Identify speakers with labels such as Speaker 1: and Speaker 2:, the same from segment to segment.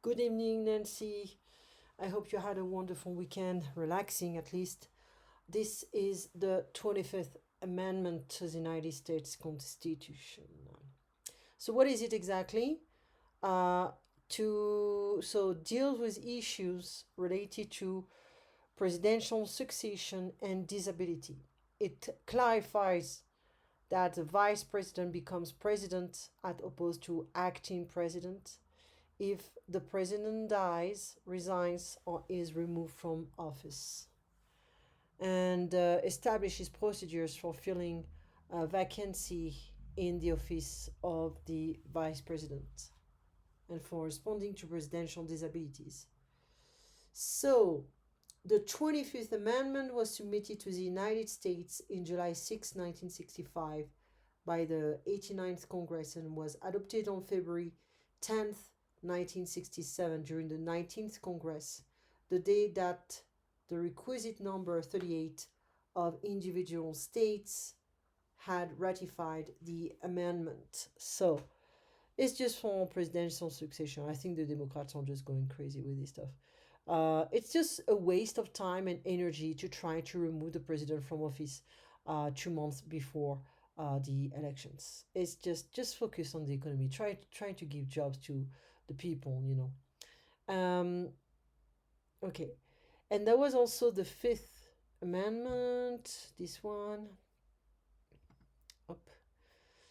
Speaker 1: Good evening, Nancy. I hope you had a wonderful weekend, relaxing at least. This is the 25th Amendment to the United States Constitution. So, what is it exactly? Uh, to deal with issues related to presidential succession and disability. It clarifies that the vice president becomes president as opposed to acting president if the president dies, resigns, or is removed from office, and establishes procedures for filling a vacancy in the office of the vice president and for responding to presidential disabilities. So, the 25th Amendment was submitted to the United States in July 6, 1965, by the 89th Congress and was adopted on February 10th, 1967, during the 19th Congress, the day that the requisite number 38 of individual states had ratified the amendment. So it's just for presidential succession. I think the Democrats are just going crazy with this stuff. It's just a waste of time and energy to try to remove the president from office 2 months before the elections. It's just focus on the economy. Trying to give jobs to the people. Okay, and there was also the Fifth Amendment. This one up.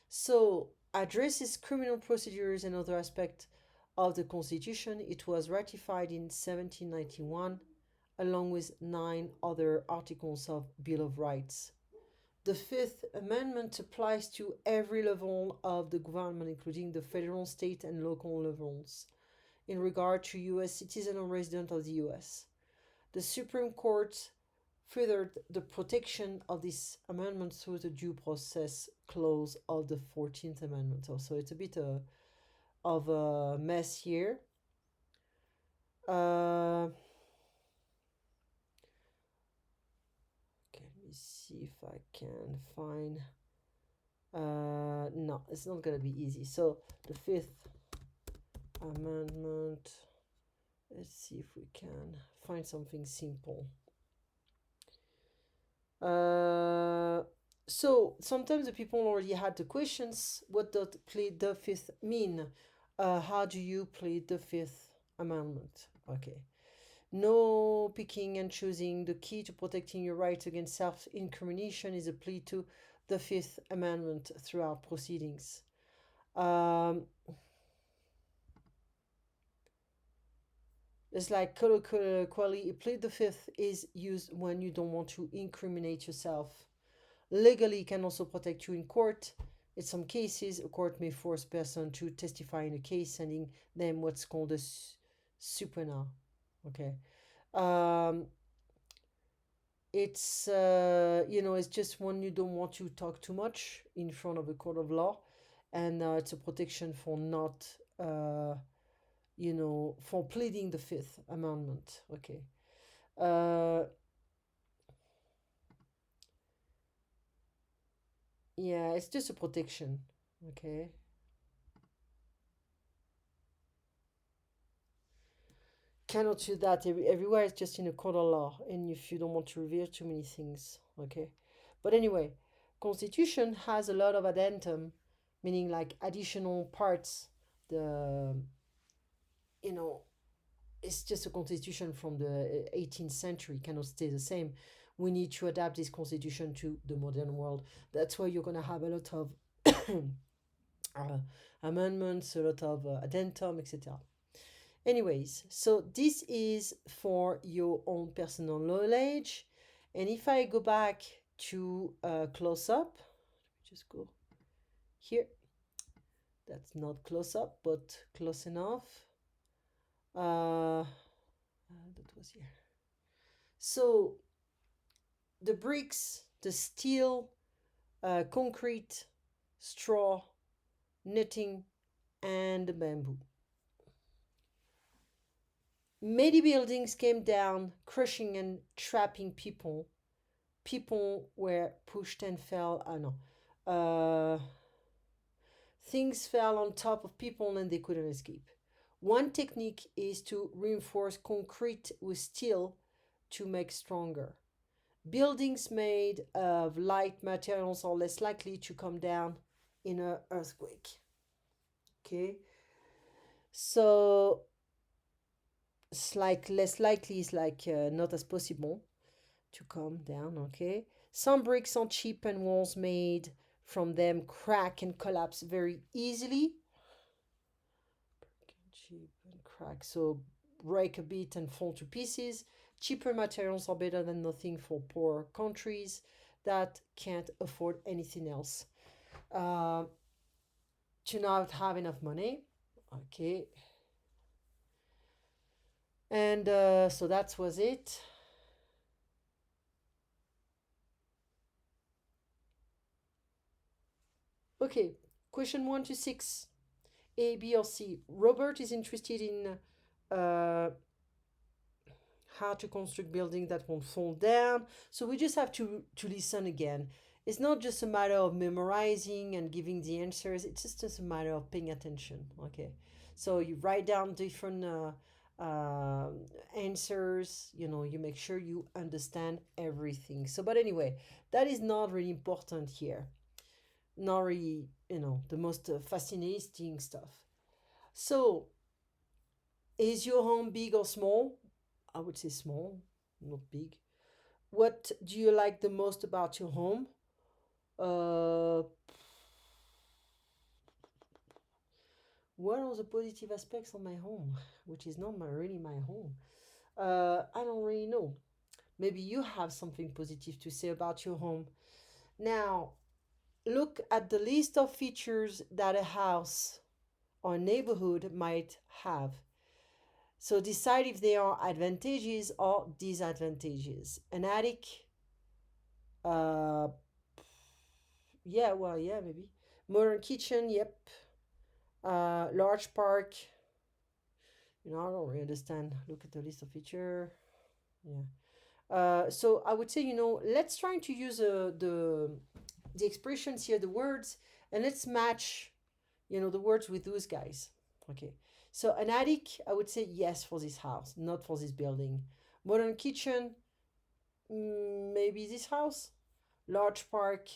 Speaker 1: So addresses criminal procedures and other aspects of the Constitution. It was ratified in 1791, along with 9 other articles of Bill of Rights. The Fifth Amendment applies to every level of the government, including the federal, state, and local levels, in regard to U.S. citizen or resident of the U.S. The Supreme Court furthered the protection of this amendment through the due process clause of the 14th Amendment. So it's a bit of a mess here. Okay, let me see if I can find. No, it's not gonna be easy. So the Fifth Amendment. Let's see if we can find something simple. So sometimes the people already had the questions. What does plead the fifth mean? How do you plead the Fifth Amendment? Okay. No picking and choosing. The key to protecting your rights against self incrimination is a plea to the Fifth Amendment throughout proceedings. It's like colloquially, plead the fifth is used when you don't want to incriminate yourself. Legally, it can also protect you in court. In some cases, a court may force a person to testify in a case, sending them what's called a subpoena. Okay. Um, it's just when you don't want to talk too much in front of a court of law, and it's a protection for not, for pleading the Fifth Amendment. Okay. Yeah, it's just a protection. Okay. Cannot do that everywhere. It's just in a court of law, and if you don't want to reveal too many things. Okay. But anyway, Constitution has a lot of addendum, meaning like additional parts. The you know it's just a constitution from the 18th century, cannot stay the same. We need to adapt this constitution to the modern world. That's why you're going to have a lot of amendments, a lot of addendum, etc. Anyways, so this is for your own personal knowledge. And if I go back to close up, just go here. That's not close up, but close enough. That was here. So the bricks, the steel, concrete, straw, knitting, and the bamboo. Many buildings came down, crushing and trapping people. People were pushed and fell. Things fell on top of people and they couldn't escape. One technique is to reinforce concrete with steel to make stronger. Buildings made of light materials are less likely to come down in an earthquake. Okay, so it's like less likely is like not as possible to come down. Okay, some bricks are cheap and walls made from them crack and collapse very easily. Cheap and crack, so break a bit and fall to pieces. Cheaper materials are better than nothing for poor countries that can't afford anything else. Uh, to not have enough money. Okay, and so that was it. Okay, question 1 to 6. A, B, or C. Robert is interested in uh, how to construct buildings that won't fall down. So we just have to listen again. It's not just a matter of memorizing and giving the answers. It's just a matter of paying attention. Okay, so you write down different uh, answers. You make sure you understand everything. So, but anyway, that is not really important here. Not really, the most fascinating stuff. So, is your home big or small? I would say small, not big. What do you like the most about your home? Uh, what are the positive aspects of my home, which is not really my home? I don't really know. Maybe you have something positive to say about your home. Now, look at the list of features that a house or neighborhood might have. So decide if they are advantages or disadvantages. An attic, uh, yeah, well, yeah, maybe. Modern kitchen, yep. Large park, I don't really understand. Look at the list of feature. Yeah. So I would say, let's try to use the expressions here, the words, and let's match, the words with those guys. Okay. So an attic, I would say yes for this house, not for this building. Modern kitchen, maybe this house. Large park,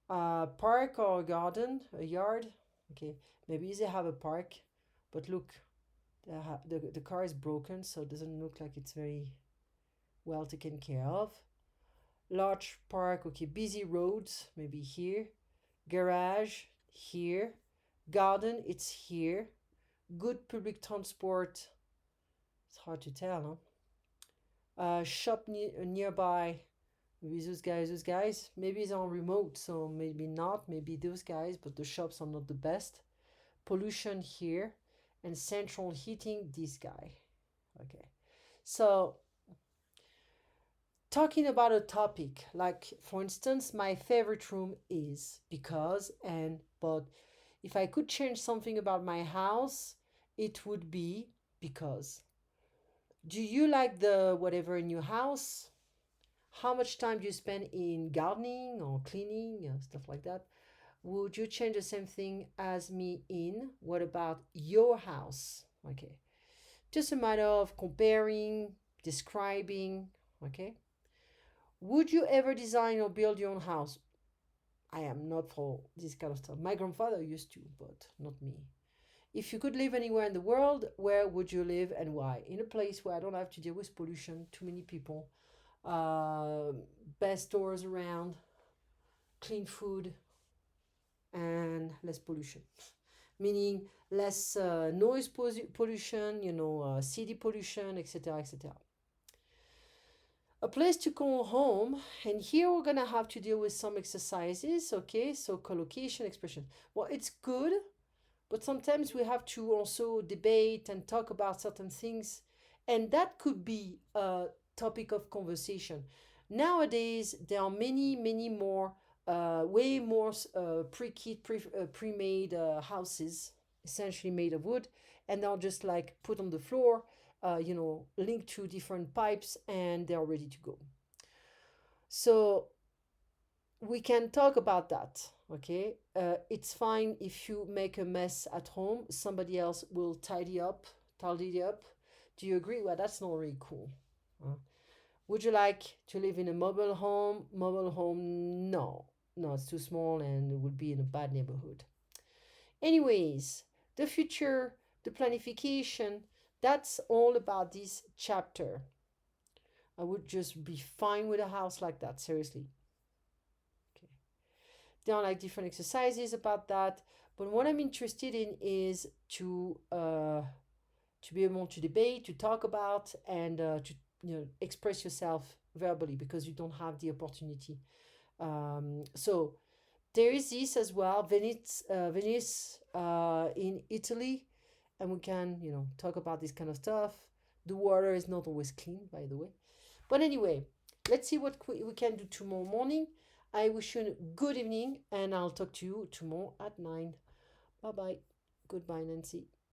Speaker 1: park or garden, a yard. Okay, maybe they have a park, but look, the car is broken, so it doesn't look like it's very well taken care of. Large park, okay, busy roads, maybe here. Garage, here. Garden, it's here. Good public transport, it's hard to tell, huh? Shop nearby, maybe those guys. Maybe they're on remote, so maybe not. Maybe those guys, but the shops are not the best. Pollution here, and central heating, this guy. Okay. So, talking about a topic, like for instance, my favorite room is because, and but if I could change something about my house, it would be because. Do you like the whatever in your house? How much time do you spend in gardening or cleaning, stuff like that? Would you change the same thing as me in? What about your house? Okay. Just a matter of comparing, describing. Okay. Would you ever design or build your own house? I am not for this kind of stuff. My grandfather used to, but not me. If you could live anywhere in the world, where would you live and why? In a place where I don't have to deal with pollution, too many people, uh, best stores around, clean food, and less pollution. Meaning less noise pollution, city pollution, etc., etc. A place to call home, and here we're gonna have to deal with some exercises. Okay, so collocation, expression. Well, it's good, but sometimes we have to also debate and talk about certain things, and that could be a topic of conversation. Nowadays, there are many more, way more pre-kit, pre-made houses, essentially made of wood, and they're just like put on the floor, linked to different pipes, and they're ready to go. So we can talk about that. Okay, it's fine if you make a mess at home, somebody else will tidy it up. Do you agree? Well, that's not really cool. Uh, would you like to live in a mobile home? Mobile home, no. No, it's too small and it would be in a bad neighborhood. Anyways, the future, the planification, that's all about this chapter. I would just be fine with a house like that, seriously. Okay. There are like different exercises about that, but what I'm interested in is to be able to debate, to talk about, and to express yourself verbally because you don't have the opportunity. So there is this as well, Venice in Italy, and we can talk about this kind of stuff. The water is not always clean, by the way. But anyway, let's see what we can do tomorrow morning. I wish you a good evening, and I'll talk to you tomorrow at 9. Bye bye. Goodbye, Nancy.